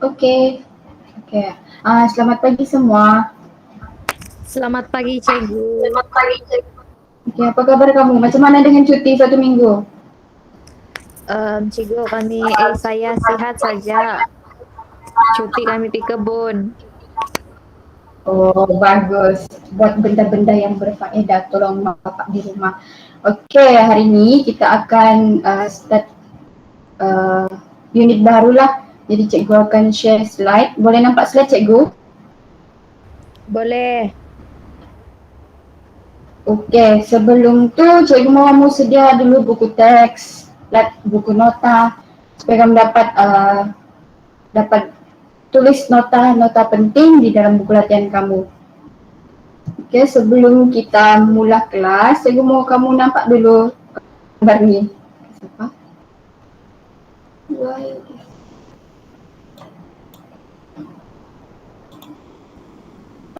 Oke, oke. Selamat pagi semua. Selamat pagi, Cikgu. Oke, apa kabar kamu? Macam mana dengan cuti 1 minggu? Cikgu, saya sehat saja. Cuti kami di kebun. Oh, bagus. Buat benda-benda yang berfaedah, tolong bapak di rumah. Oke, hari ini kita akan start uh, unit barulah. Jadi cikgu akan share slide. Boleh nampak slide cikgu? Boleh. Oke, sebelum tu cikgu mahu sedia dulu buku teks, buku nota supaya kamu dapat tulis nota-nota penting di dalam buku latihan kamu. Oke, sebelum kita mula kelas, saya mau kamu nampak dulu gambar ni. Siapa?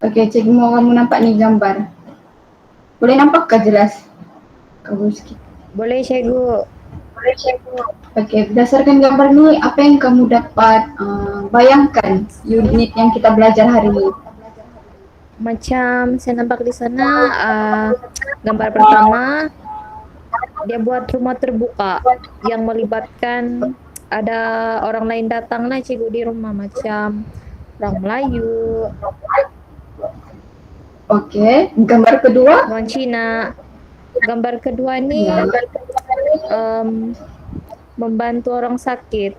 Oke, cikgu mau kamu nampak ni gambar. Boleh nampakkah jelas? Kamu sikit. Boleh, Cikgu. Oke, berdasarkan gambar ni, apa yang kamu dapat bayangkan unit yang kita belajar hari ini? Macam saya nampak di sana, gambar pertama, dia buat rumah terbuka yang melibatkan ada orang lain datang lah, Cikgu, di rumah. Macam orang Melayu, Oke, gambar kedua? orang Cina. Gambar kedua ni Ya. membantu orang sakit.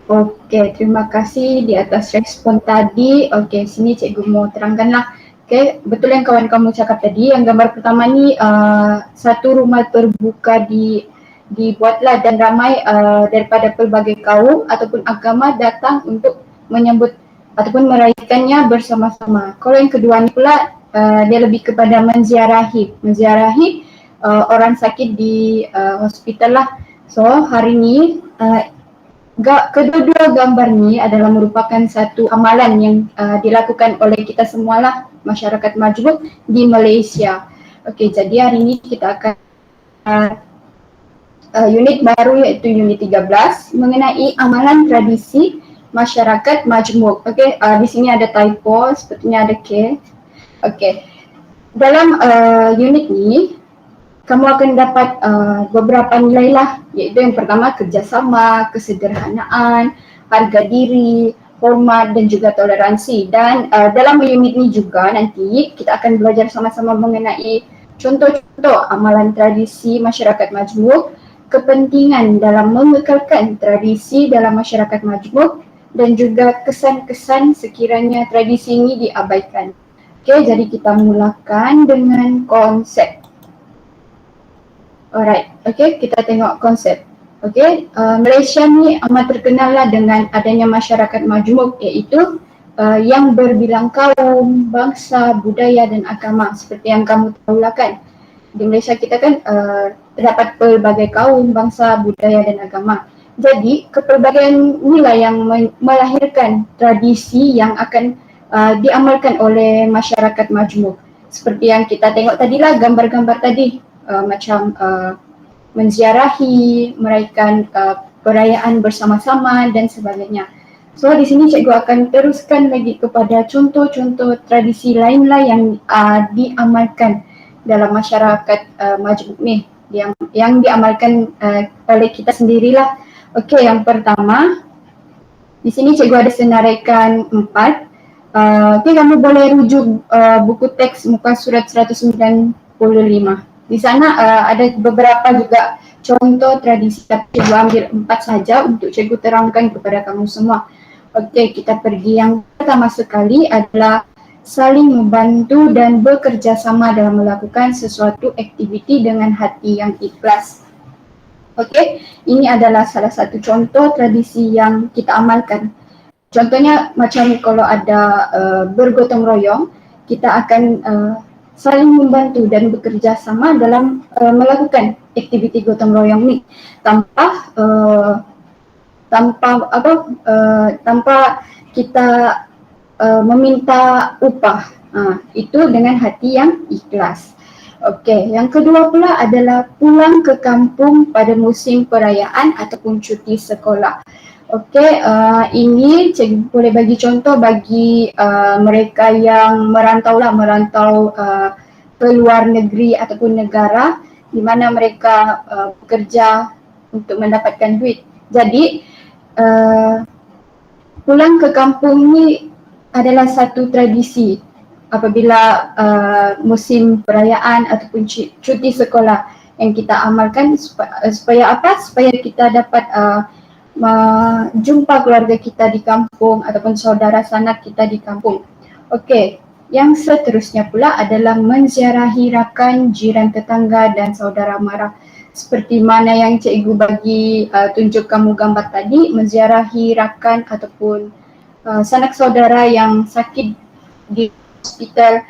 Oke, terima kasih di atas respon tadi. Oke, sini cikgu mau terangkanlah. Oke, betul yang kawan kamu cakap tadi. Yang gambar pertama ni satu rumah terbuka dibuatlah dan ramai daripada pelbagai kaum ataupun agama datang untuk menyambut ataupun meraihkannya bersama-sama. Kalau yang kedua ni pula dia lebih kepada menziarahi orang sakit di hospital lah. So hari ni kedua-dua gambar ni adalah merupakan satu amalan yang dilakukan oleh kita semualah masyarakat majmuk di Malaysia. Okey, jadi hari ini kita akan unit baru iaitu unit 13 mengenai amalan tradisi masyarakat majmuk. Okey, di sini ada typo, sepertinya ada K. Okey. Dalam unit ni kamu akan dapat beberapa nilai lah, iaitu yang pertama kerjasama, kesederhanaan, harga diri, hormat dan juga toleransi. Dan dalam unit ini juga nanti kita akan belajar sama-sama mengenai contoh-contoh amalan tradisi masyarakat majmuk, kepentingan dalam mengekalkan tradisi dalam masyarakat majmuk dan juga kesan-kesan sekiranya tradisi ini diabaikan. Okey, jadi kita mulakan dengan konsep. Alright, okay, kita tengok konsep. Okay, Malaysia ni amat terkenal lah dengan adanya masyarakat majmuk iaitu yang berbilang kaum, bangsa, budaya dan agama seperti yang kamu tahu lah kan. Di Malaysia kita kan terdapat pelbagai kaum, bangsa, budaya dan agama. Jadi kepelbagaian inilah yang melahirkan tradisi yang akan diamalkan oleh masyarakat majmuk. Seperti yang kita tengok tadilah gambar-gambar tadi. Macam menziarahi, meraihkan perayaan bersama-sama dan sebagainya. So di sini cikgu akan teruskan lagi kepada contoh-contoh tradisi lainlah yang diamalkan dalam masyarakat majmuk ni yang diamalkan oleh kita sendirilah. Okey, yang pertama di sini cikgu ada senaraikan 4. Okey, kamu boleh rujuk buku teks muka surat 195. Di sana ada beberapa juga contoh tradisi, tapi cikgu ambil 4 saja untuk cikgu terangkan kepada kamu semua. Okey, kita pergi. Yang pertama sekali adalah saling membantu dan bekerja sama dalam melakukan sesuatu aktiviti dengan hati yang ikhlas. Okey, ini adalah salah satu contoh tradisi yang kita amalkan. Contohnya macam kalau ada bergotong royong, kita akan saling membantu dan bekerja sama dalam melakukan aktiviti gotong royong ni tanpa kita meminta upah. Itu dengan hati yang ikhlas. Okey, yang kedua pula adalah pulang ke kampung pada musim perayaan ataupun cuti sekolah. Okey, ini cikgu boleh bagi contoh bagi mereka yang merantau ke luar negeri ataupun negara di mana mereka bekerja untuk mendapatkan duit. Jadi pulang ke kampung ni adalah satu tradisi apabila musim perayaan ataupun cuti sekolah yang kita amalkan supaya apa? Supaya kita dapat jumpa keluarga kita di kampung ataupun saudara sanak kita di kampung. Okey, yang seterusnya pula adalah menziarahi rakan, jiran tetangga dan saudara mara. Seperti mana yang cikgu bagi tunjuk kamu gambar tadi, menziarahi rakan ataupun sanak saudara yang sakit di hospital.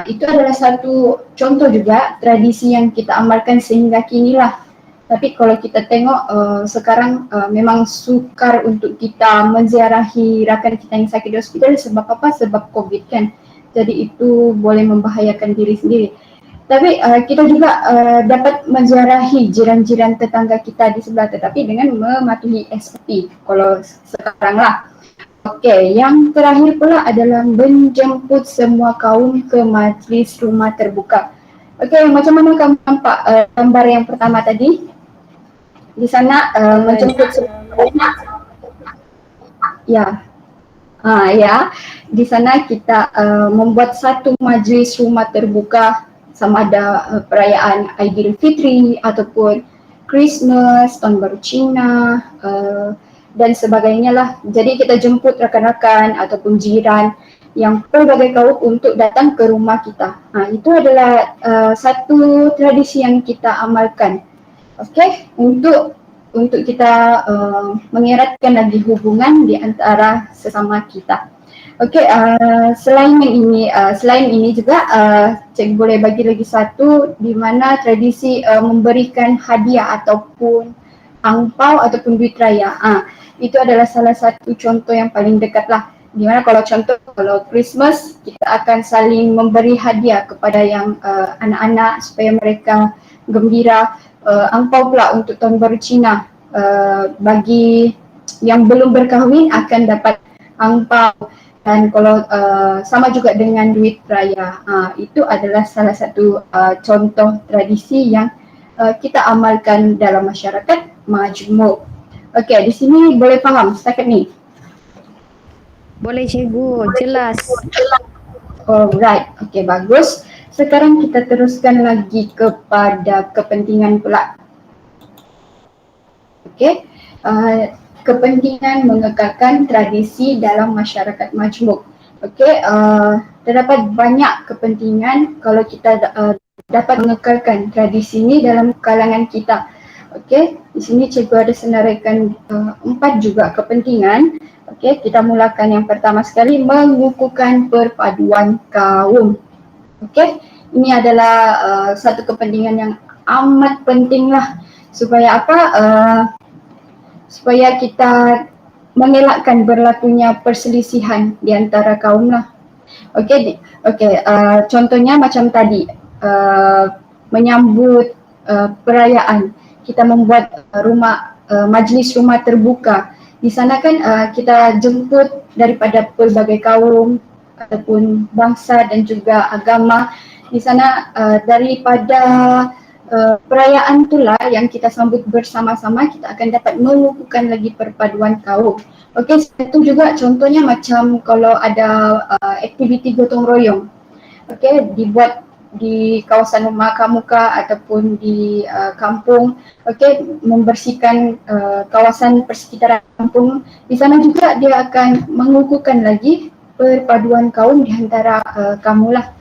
Itu adalah satu contoh juga tradisi yang kita amalkan sehingga kini lah. Tapi kalau kita tengok sekarang memang sukar untuk kita menziarahi rakan kita yang sakit di hospital sebab apa? Sebab COVID kan. Jadi itu boleh membahayakan diri sendiri. Tapi kita juga dapat menziarahi jiran-jiran tetangga kita di sebelah tetapi dengan mematuhi SOP kalau sekarang lah. Okey, yang terakhir pula adalah menjemput semua kaum ke majlis rumah terbuka. Okey, macam mana kamu nampak gambar yang pertama tadi? Di sana menjemput semua. Ya. Ya, di sana kita membuat satu majlis rumah terbuka sama ada perayaan Aidilfitri ataupun Christmas, Tahun Baru Cina dan sebagainya lah. Jadi kita jemput rakan-rakan ataupun jiran yang pelbagai kaum untuk datang ke rumah kita. Itu adalah satu tradisi yang kita amalkan. Okey, untuk kita mengeratkan lagi hubungan di antara sesama kita. Okey, selain ini juga cikgu boleh bagi lagi satu di mana tradisi memberikan hadiah ataupun angpau ataupun duit raya. Itu adalah salah satu contoh yang paling dekat lah. Di mana kalau Christmas kita akan saling memberi hadiah kepada yang anak-anak supaya mereka gembira. Angpau pula untuk Tahun Baru Cina bagi yang belum berkahwin akan dapat angpau dan kalau sama juga dengan duit raya. Itu adalah salah satu contoh tradisi yang kita amalkan dalam masyarakat majmuk. Okey, di sini boleh faham setakat ni? Boleh cikgu, jelas. Alright, okey bagus. Sekarang kita teruskan lagi kepada kepentingan pula. Okey, kepentingan mengekalkan tradisi dalam masyarakat majmuk. Okey, terdapat banyak kepentingan kalau kita dapat mengekalkan tradisi ini dalam kalangan kita. Okey, di sini cikgu ada senaraikan 4 juga kepentingan. Okey, kita mulakan yang pertama sekali, mengukuhkan perpaduan kaum. Okey, ini adalah satu kepentingan yang amat penting lah supaya apa? Supaya kita mengelakkan berlakunya perselisihan di antara kaum lah. Okey, contohnya macam tadi menyambut perayaan, kita membuat majlis rumah terbuka. Di sana kan kita jemput daripada pelbagai kaum ataupun bangsa dan juga agama. Di sana daripada perayaan itulah yang kita sambut bersama-sama, kita akan dapat mengukuhkan lagi perpaduan kaum. Okey, satu juga contohnya macam kalau ada aktiviti gotong royong. Okey, dibuat di kawasan rumah kamu kah ataupun di kampung. Okey, membersihkan kawasan persekitaran kampung. Di sana juga dia akan mengukuhkan lagi perpaduan kaum di antara kamulah.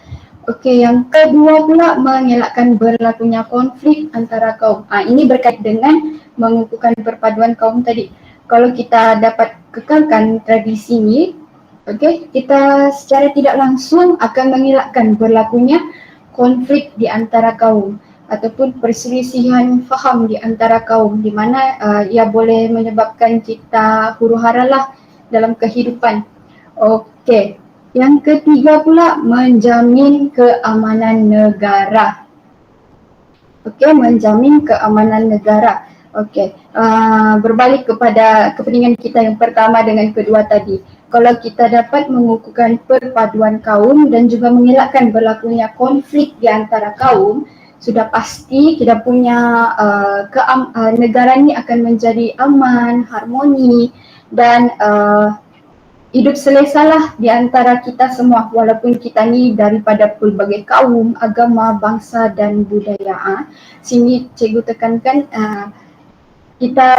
Okey, yang kedua pula mengelakkan berlakunya konflik antara kaum. Ini berkait dengan mengukuhkan perpaduan kaum tadi. Kalau kita dapat kekalkan tradisi ini, okey, kita secara tidak langsung akan mengelakkan berlakunya konflik di antara kaum ataupun perselisihan faham di antara kaum di mana ia boleh menyebabkan kita huru-hara lah dalam kehidupan. Okey, yang ketiga pula menjamin keamanan negara. Okey, menjamin keamanan negara. Okey, berbalik kepada kepentingan kita yang pertama dengan kedua tadi. Kalau kita dapat mengukuhkan perpaduan kaum dan juga mengelakkan berlakunya konflik di antara kaum, sudah pasti kita punya negara ini akan menjadi aman, harmoni dan hidup selesalah di antara kita semua walaupun kita ni daripada pelbagai kaum, agama, bangsa dan budaya. Sini cikgu tekankan kita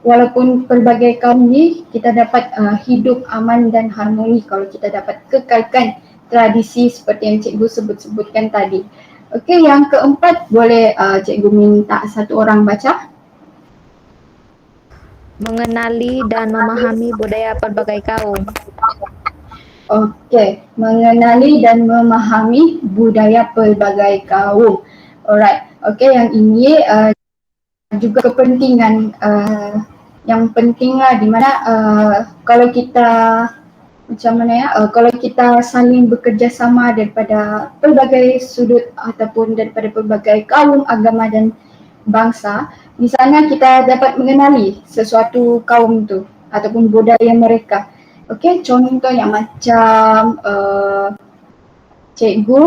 walaupun pelbagai kaum ni kita dapat hidup aman dan harmoni kalau kita dapat kekalkan tradisi seperti yang cikgu sebut-sebutkan tadi. Okey, yang keempat boleh cikgu minta satu orang baca. Mengenali dan memahami budaya pelbagai kaum. Okey, mengenali dan memahami budaya pelbagai kaum. Alright, okey, yang ini juga kepentingan yang penting lah di mana kalau kita macam mana ya, kalau kita saling bekerjasama daripada pelbagai sudut ataupun daripada pelbagai kaum, agama dan bangsa, di sana kita dapat mengenali sesuatu kaum tu ataupun budaya mereka. Okey, contoh yang macam cikgu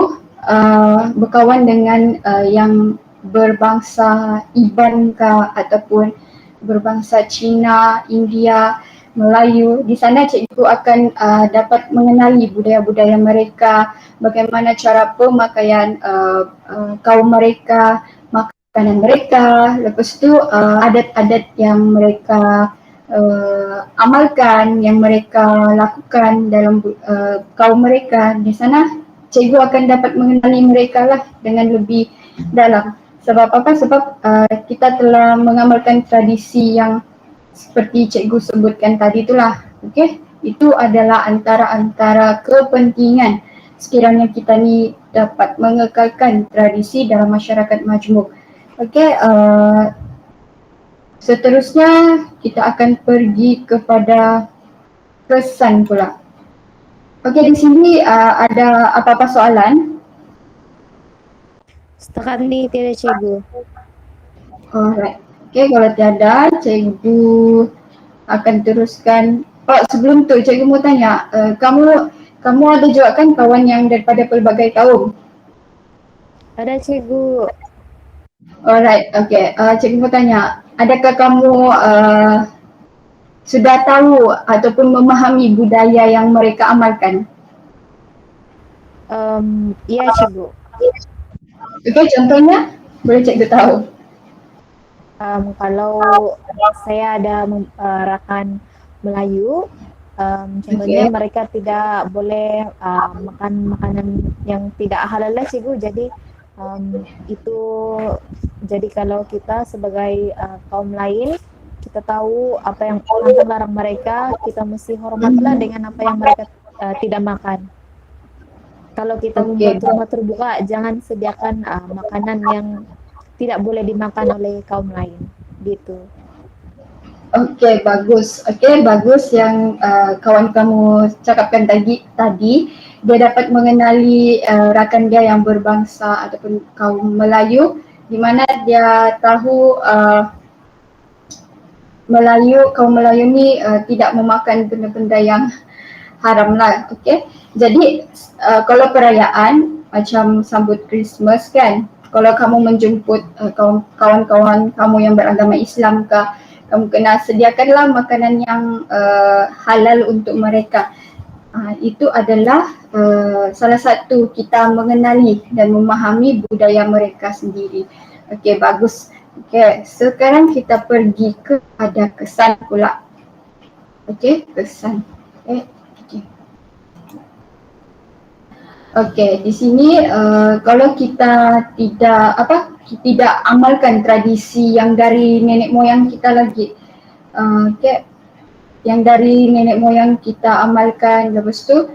berkawan dengan yang berbangsa Iban ke ataupun berbangsa Cina, India, Melayu. Di sana cikgu akan dapat mengenali budaya-budaya mereka, bagaimana cara pemakaian kaum mereka, makanan mereka, lepas tu adat-adat yang mereka amalkan, yang mereka lakukan dalam kaum mereka. Di sana cikgu akan dapat mengenali mereka lah dengan lebih dalam. Sebab apa? Sebab kita telah mengamalkan tradisi yang seperti cikgu sebutkan tadi itulah. Okey, itu adalah antara kepentingan sekiranya kita ni dapat mengekalkan tradisi dalam masyarakat majmuk. Okey, seterusnya kita akan pergi kepada kesan pula. Okey, di sini ada apa-apa soalan? Setakat ni tiada cikgu. Alright. Okey, kalau tiada, cikgu akan teruskan. Oh, sebelum tu cikgu mau tanya, kamu ada juga kan kawan yang daripada pelbagai kaum? Ada cikgu. Alright, okey. Cikgu mau tanya, adakah kamu sudah tahu ataupun memahami budaya yang mereka amalkan? Ya cikgu. Okey, contohnya boleh cikgu tahu? Kalau saya ada rakan Melayu, contohnya mereka tidak boleh makan makanan yang tidak halal lah cikgu. Jadi itu jadi kalau kita sebagai kaum lain kita tahu apa yang pantang larang mereka, kita mesti hormatlah dengan apa yang mereka tidak makan. Kalau kita membuat rumah terbuka, jangan sediakan makanan yang tidak boleh dimakan oleh kaum lain, gitu. Okey, bagus. Okey, bagus yang kawan kamu cakapkan tadi. Dia dapat mengenali rakan dia yang berbangsa ataupun kaum Melayu, di mana dia tahu kaum Melayu ni tidak memakan benda-benda yang haram lah. Okey. Jadi kalau perayaan macam sambut Christmas kan, kalau kamu menjemput kawan-kawan kamu yang beragama Islam ke, kamu kena sediakanlah makanan yang halal untuk mereka. Itu adalah salah satu kita mengenali dan memahami budaya mereka sendiri. Okey, bagus. Okey, sekarang kita pergi kepada kesan pula. Okey, kesan. Okey, di sini kalau kita tidak amalkan tradisi yang dari nenek moyang kita lagi, yang dari nenek moyang kita amalkan, lepas tu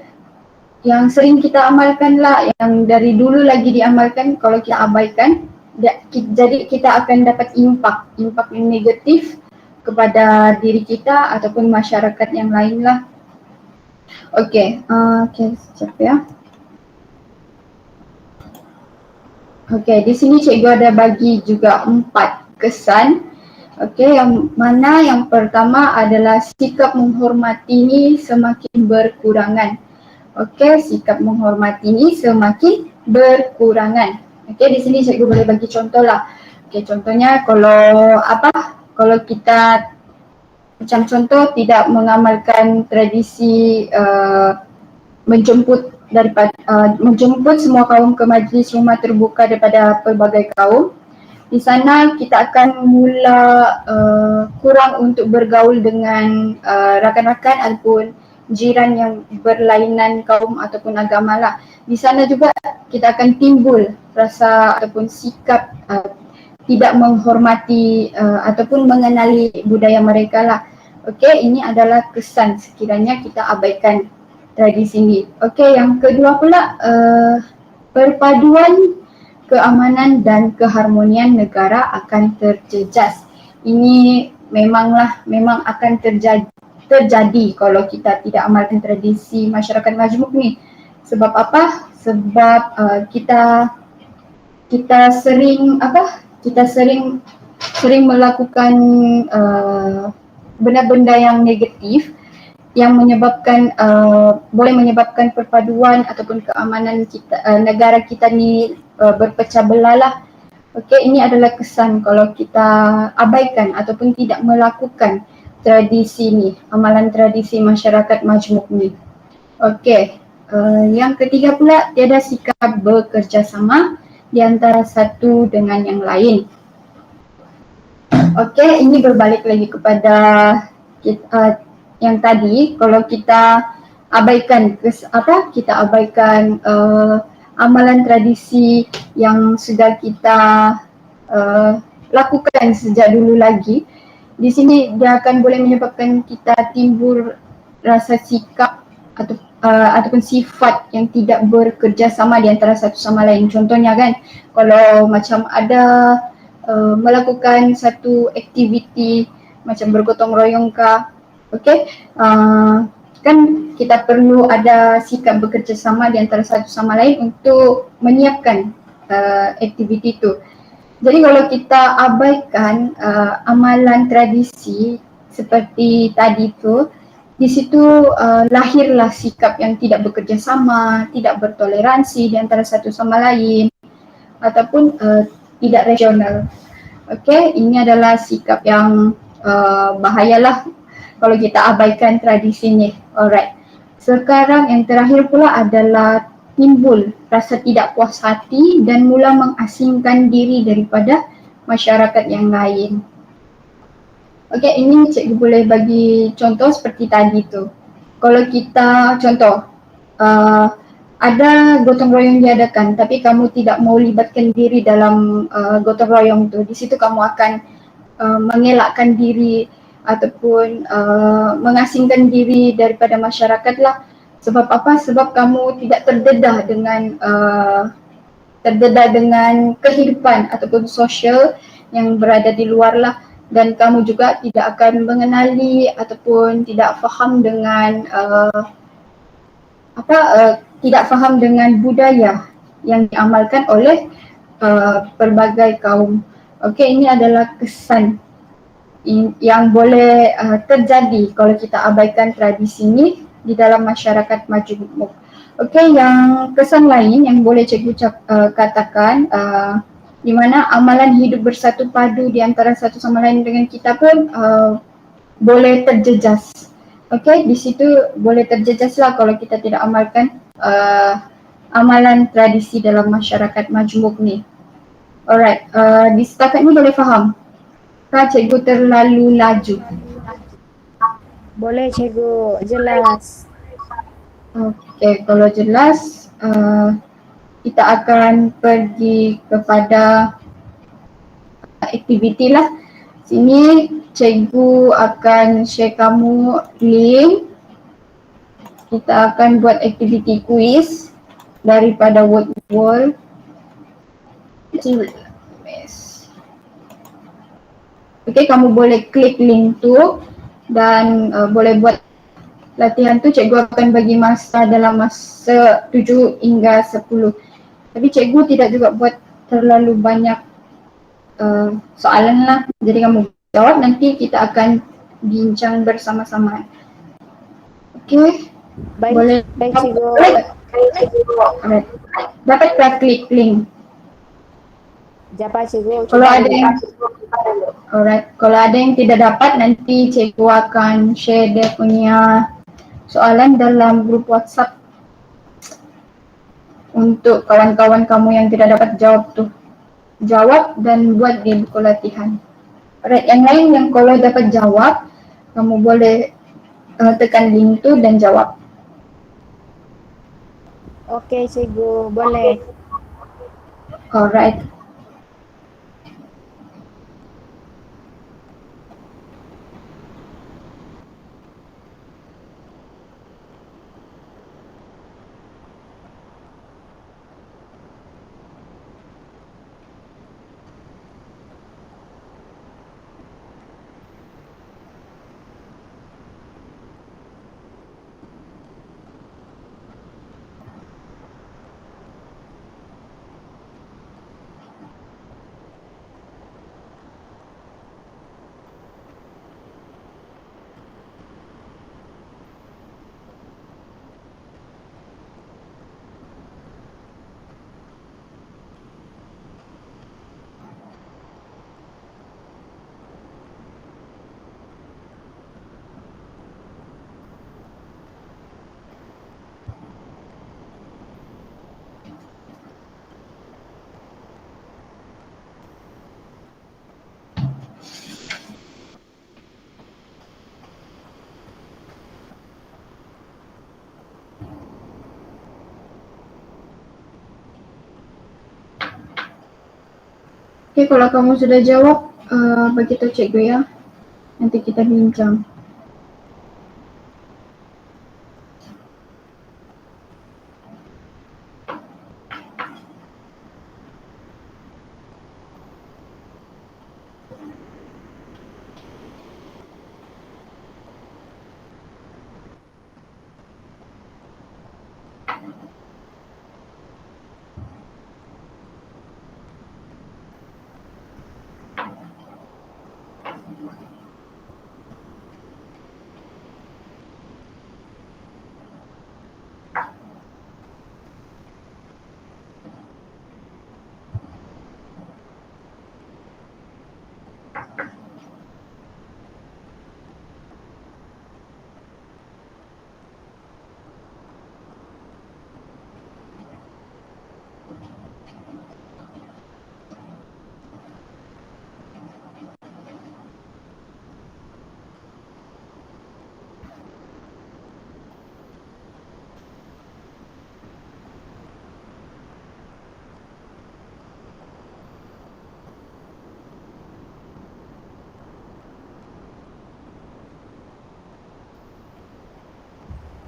yang sering kita amalkan lah, yang dari dulu lagi diamalkan, kalau kita abaikan, jadi kita akan dapat impak yang negatif kepada diri kita ataupun masyarakat yang lain lah. Okey, sekejap ya. Okey, di sini cikgu ada bagi juga 4 kesan. Okey, yang mana yang pertama adalah sikap menghormati ini semakin berkurangan. Okey, sikap menghormati ini semakin berkurangan. Okey, di sini cikgu boleh bagi contoh lah. Okey, contohnya kalau kalau kita macam contoh tidak mengamalkan tradisi menjemput semua kaum ke majlis rumah terbuka daripada pelbagai kaum. Di sana kita akan mula kurang untuk bergaul dengan rakan-rakan ataupun jiran yang berlainan kaum ataupun agama lah. Di sana juga kita akan timbul rasa ataupun sikap tidak menghormati ataupun mengenali budaya mereka lah. Okey, ini adalah kesan sekiranya kita abaikan tradisi ini. Okey, yang kedua pula perpaduan keamanan dan keharmonian negara akan terjejas. Ini memang akan terjadi kalau kita tidak amalkan tradisi masyarakat majmuk ni. Sebab apa? Sebab kita sering melakukan benda-benda yang negatif yang menyebabkan boleh menyebabkan perpaduan ataupun keamanan kita negara kita ni berpecah belah lah. Okey, ini adalah kesan kalau kita abaikan ataupun tidak melakukan tradisi ni, amalan tradisi masyarakat majmuk ni. Okey, yang ketiga pula tiada sikap bekerjasama di antara satu dengan yang lain. Okey, ini berbalik lagi kepada yang tadi, kalau kita abaikan amalan tradisi yang sudah kita lakukan sejak dulu lagi, di sini dia akan boleh menyebabkan kita timbul rasa sikap ataupun sifat yang tidak bekerjasama di antara satu sama lain. Contohnya kan, kalau macam ada melakukan satu aktiviti macam bergotong royong kah, okey, kan kita perlu ada sikap bekerjasama di antara satu sama lain untuk menyiapkan aktiviti itu. Jadi kalau kita abaikan amalan tradisi seperti tadi tu, di situ lahirlah sikap yang tidak bekerjasama, tidak bertoleransi di antara satu sama lain ataupun tidak rasional. Okey, ini adalah sikap yang bahayalah kalau kita abaikan tradisi ni. Alright. Sekarang yang terakhir pula adalah timbul rasa tidak puas hati dan mula mengasingkan diri daripada masyarakat yang lain. Okey, ini cikgu boleh bagi contoh seperti tadi tu. Kalau kita contoh ada gotong royong diadakan tapi kamu tidak mau libatkan diri dalam gotong royong tu, di situ kamu akan mengelakkan diri ataupun mengasingkan diri daripada masyarakat lah. Sebab apa? Sebab kamu tidak terdedah dengan kehidupan ataupun sosial yang berada di luar lah, dan kamu juga tidak akan mengenali ataupun tidak faham dengan tidak faham dengan budaya yang diamalkan oleh pelbagai kaum. Okey, ini adalah kesan yang boleh terjadi kalau kita abaikan tradisi ini di dalam masyarakat majmuk. Okey, yang kesan lain yang boleh cikgu katakan di mana amalan hidup bersatu padu di antara satu sama lain dengan kita pun boleh terjejas. Okey, di situ boleh terjejas lah kalau kita tidak amalkan amalan tradisi dalam masyarakat majmuk ni. Alright, di setakat ni boleh faham? Kah cikgu terlalu laju? Boleh cikgu, jelas. Okey, kalau jelas kita akan pergi kepada aktiviti lah. Sini cikgu akan share kamu link. Kita akan buat aktiviti kuis daripada Wordwall. Okey, kamu boleh klik link tu dan boleh buat latihan tu. Cikgu akan bagi masa dalam masa 7 hingga 10. Tapi cikgu tidak juga buat terlalu banyak soalan lah. Jadi kamu jawab, nanti kita akan bincang bersama-sama. Oke, Baik, boleh. baik Cikgu. Alright. Dapat klik link. Siapa Cikgu? Kalau Coba ada dulu. yang kalau ada yang tidak dapat, nanti cikgu akan share dia punya soalan dalam grup WhatsApp untuk kawan-kawan kamu yang tidak dapat jawab tuh. Jawab dan buat di buku latihan. Alright, yang lain yang kalau dapat jawab, kamu boleh tekan link tu dan jawab. Oke Cikgu, boleh. Alright. Oke, kalau kamu sudah jawab, bagi tahu cikgu ya. Nanti kita bincang.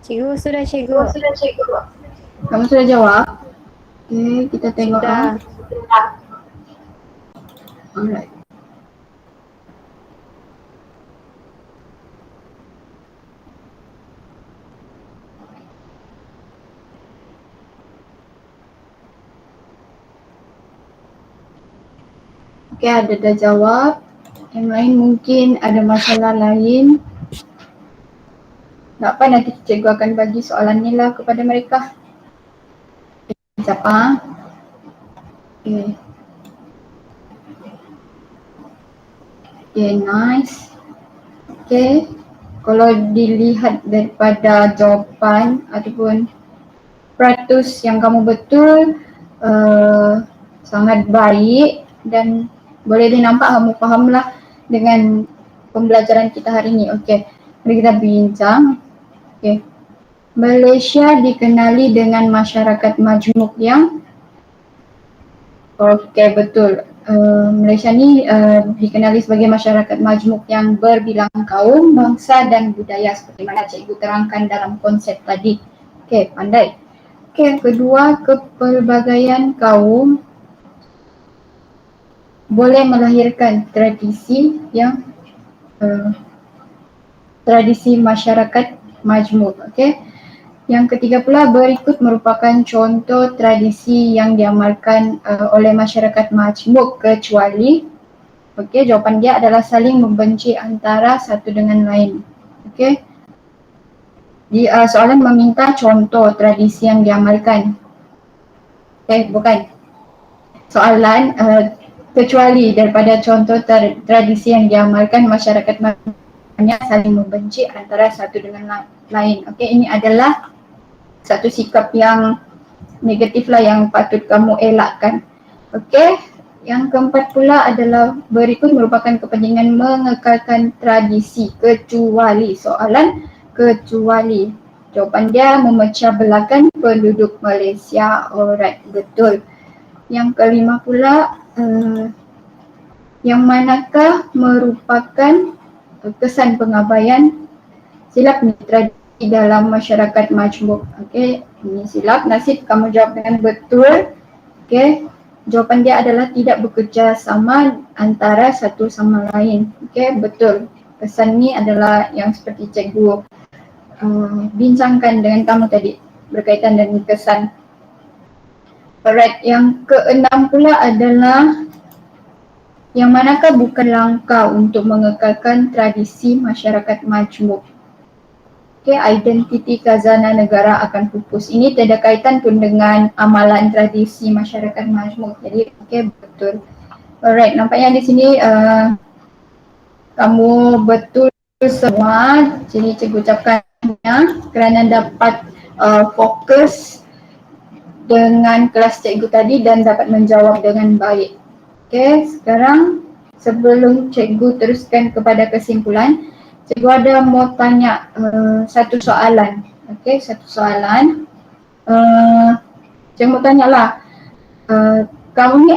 Cikgu sudah Cikgu. Kamu sudah jawab? Oke, kita tengok. Sudah. Alright. Oke, ada dah jawab. Yang lain mungkin ada masalah lain. Tak apa, nanti cikgu akan bagi soalan ni lah kepada mereka. Siapa? Okay. Okay, nice. Okay, kalau dilihat daripada jawapan ataupun peratus yang kamu betul, sangat baik dan boleh dinampak kamu fahamlah dengan pembelajaran kita hari ini. Okay, mari kita bincang. Okay, Malaysia dikenali dengan masyarakat majmuk yang betul. Malaysia ni dikenali sebagai masyarakat majmuk yang berbilang kaum, bangsa dan budaya seperti mana cikgu terangkan dalam konsep tadi. Okey, pandai. Okey, yang kedua, kepelbagaian kaum boleh melahirkan tradisi yang tradisi masyarakat majmuk. Okey. Yang ketiga pula, berikut merupakan contoh tradisi yang diamalkan oleh masyarakat majmuk kecuali Okey, jawapan dia adalah saling membenci antara satu dengan lain. Okey. Soalan meminta contoh tradisi yang diamalkan. Bukan. Soalan kecuali daripada contoh tradisi yang diamalkan masyarakat banyak saling membenci antara satu dengan lain. Okey, ini adalah satu sikap yang negatif lah yang patut kamu elakkan. Okey, yang keempat pula adalah berikut merupakan kepentingan mengekalkan tradisi kecuali soalan kecuali. Jawapan dia memecah belahkan penduduk Malaysia. Alright, betul. Yang kelima pula, yang manakah merupakan kesan pengabaian silap ni tradisi dalam masyarakat majmuk. Okey, ini silap. Nasib kamu jawab dengan betul. Okey, jawapan dia adalah tidak bekerja sama antara satu sama lain. Okey, betul. Kesan ni adalah yang seperti cikgu bincangkan dengan kamu tadi berkaitan dengan kesan. Alright, yang keenam pula adalah yang manakah bukan langkah untuk mengekalkan tradisi masyarakat majmuk. Okey, identiti khazanah negara akan pupus. Ini tiada kaitan pun dengan amalan tradisi masyarakat majmuk. Jadi, okey, betul. Alright, nampaknya di sini kamu betul semua. Jadi, cikgu ucapkan kerana dapat fokus dengan kelas cikgu tadi dan dapat menjawab dengan baik. Okey, sekarang sebelum cikgu teruskan kepada kesimpulan, cikgu ada mau tanya satu soalan. Okey, satu soalan. Cikgu mau tanyalah, kamu ni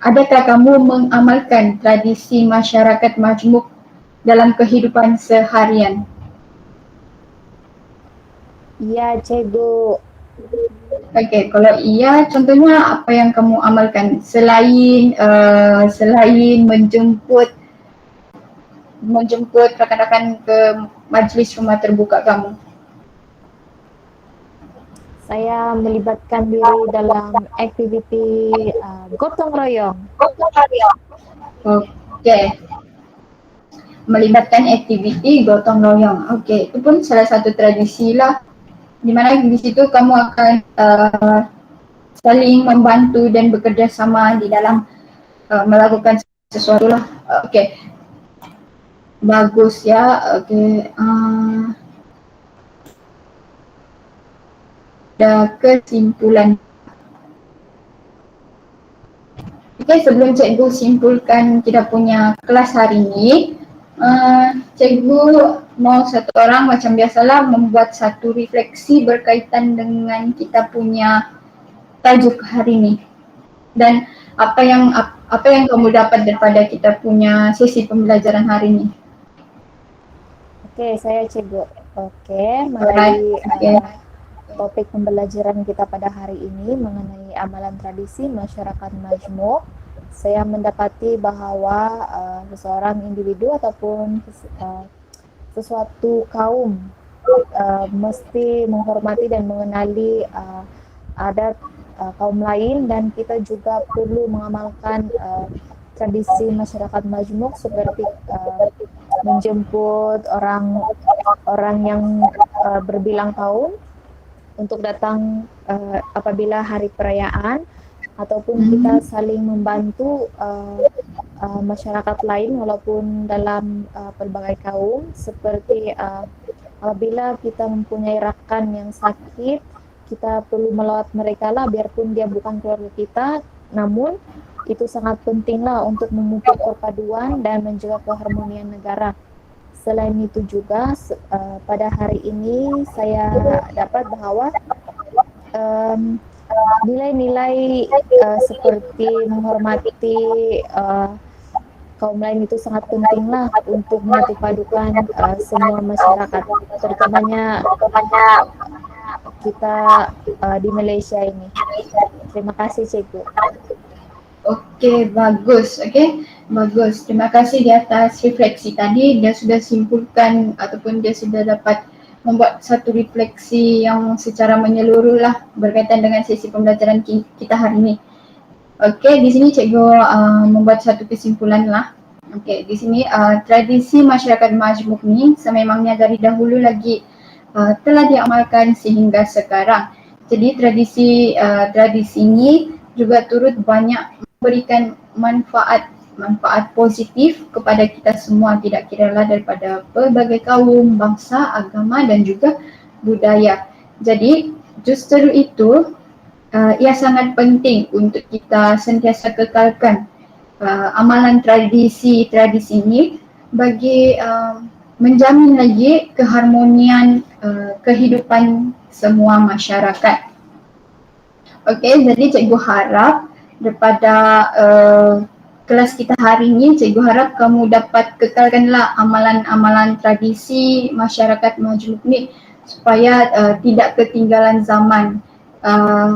adakah kamu mengamalkan tradisi masyarakat majmuk dalam kehidupan seharian? Ya, cikgu. Okey, kalau iya, contohnya apa yang kamu amalkan selain menjemput rakan-rakan ke majlis rumah terbuka kamu? Saya melibatkan diri dalam aktiviti gotong royong. Okey. Melibatkan aktiviti gotong royong. Okey, itu pun salah satu tradisi lah. Di mana di situ kamu akan saling membantu dan bekerjasama di dalam melakukan sesuatu lah. Okey. Bagus ya. Okey. Dah kesimpulan. Okey, sebelum cikgu simpulkan kita punya kelas hari ini, cikgu mau satu orang macam biasalah membuat satu refleksi berkaitan dengan kita punya tajuk hari ini. Dan apa yang kamu dapat daripada kita punya sesi pembelajaran hari ini? Okey, saya cikgu. Okey, mari topik pembelajaran kita pada hari ini mengenai amalan tradisi masyarakat majmuk. Saya mendapati bahawa seseorang individu ataupun sesuatu kaum mesti menghormati dan mengenali adat kaum lain, dan kita juga perlu mengamalkan tradisi masyarakat majmuk seperti menjemput orang yang berbilang tahun untuk datang apabila hari perayaan, ataupun kita saling membantu masyarakat lain walaupun dalam pelbagai kaum, seperti apabila kita mempunyai rakan yang sakit, kita perlu melawat mereka lah biarpun dia bukan keluarga kita, namun itu sangat pentinglah untuk memupuk perpaduan dan menjaga keharmonian negara. Selain itu juga pada hari ini saya dapat bahawa nilai-nilai seperti menghormati kaum lain itu sangat pentinglah untuk menyatupadukan semua masyarakat, terutamanya kita di Malaysia ini. Terima kasih cikgu. Okey, bagus. Okey, bagus. Terima kasih di atas refleksi tadi. Dia sudah simpulkan ataupun dia sudah dapat membuat satu refleksi yang secara menyeluruh lah berkaitan dengan sesi pembelajaran kita hari ini. Okey, di sini cikgu membuat satu kesimpulan lah. Okey, di sini tradisi masyarakat majmuk ni sememangnya dari dahulu lagi telah diamalkan sehingga sekarang. Jadi tradisi ini juga turut banyak memberikan manfaat positif kepada kita semua, tidak kiralah daripada pelbagai kaum, bangsa, agama dan juga budaya. Jadi justru itu ia sangat penting untuk kita sentiasa kekalkan amalan tradisi ini bagi menjamin lagi keharmonian kehidupan semua masyarakat. Okey, jadi cikgu harap daripada kelas kita hari ini, cikgu harap kamu dapat kekalkanlah amalan-amalan tradisi masyarakat majmuk ni supaya tidak ketinggalan zaman.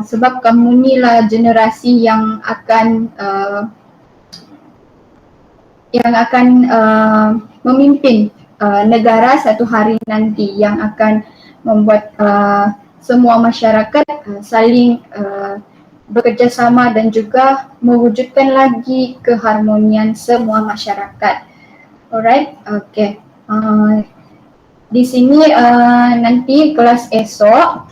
Sebab kamu ni lah generasi yang akan memimpin negara satu hari nanti, yang akan membuat semua masyarakat saling bekerjasama dan juga mewujudkan lagi keharmonian semua masyarakat. Alright, okay. Di sini nanti kelas esok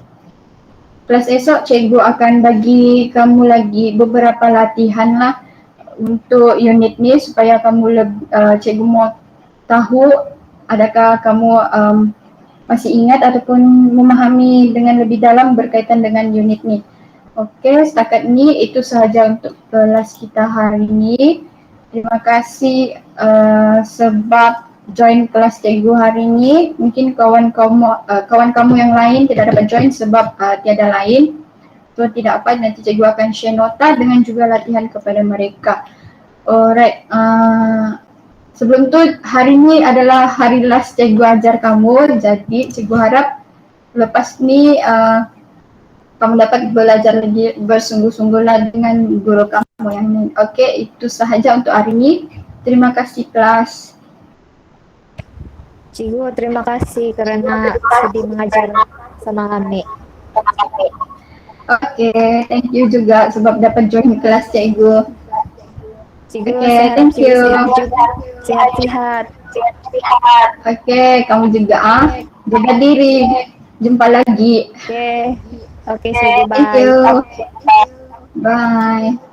cikgu akan bagi kamu lagi beberapa latihan lah untuk unit ni supaya kamu cikgu mau tahu adakah kamu masih ingat ataupun memahami dengan lebih dalam berkaitan dengan unit ni. Okey, setakat ni itu sahaja untuk kelas kita hari ini. Terima kasih sebab join kelas cikgu hari ini. Mungkin kawan kamu yang lain tidak dapat join sebab tiada lain. So tidak apa, nanti cikgu akan share nota dengan juga latihan kepada mereka. Alright, sebelum tu hari ni adalah hari last cikgu ajar kamu, jadi cikgu harap lepas ni kamu dapat belajar lagi bersungguh-sungguhlah dengan guru kamu yang ni. Okey, itu sahaja untuk hari ini. Terima kasih kelas. Cikgu, terima kasih kerana sudi mengajar sama kami. Okey, thank you juga sebab dapat join kelas cikgu. Cikgu, Okay, saya harap thank cikgu you. sehat-sehat. Okey, kamu juga jaga diri. Jumpa lagi. Oke, oke, cikgu, Thank bye. you. Bye.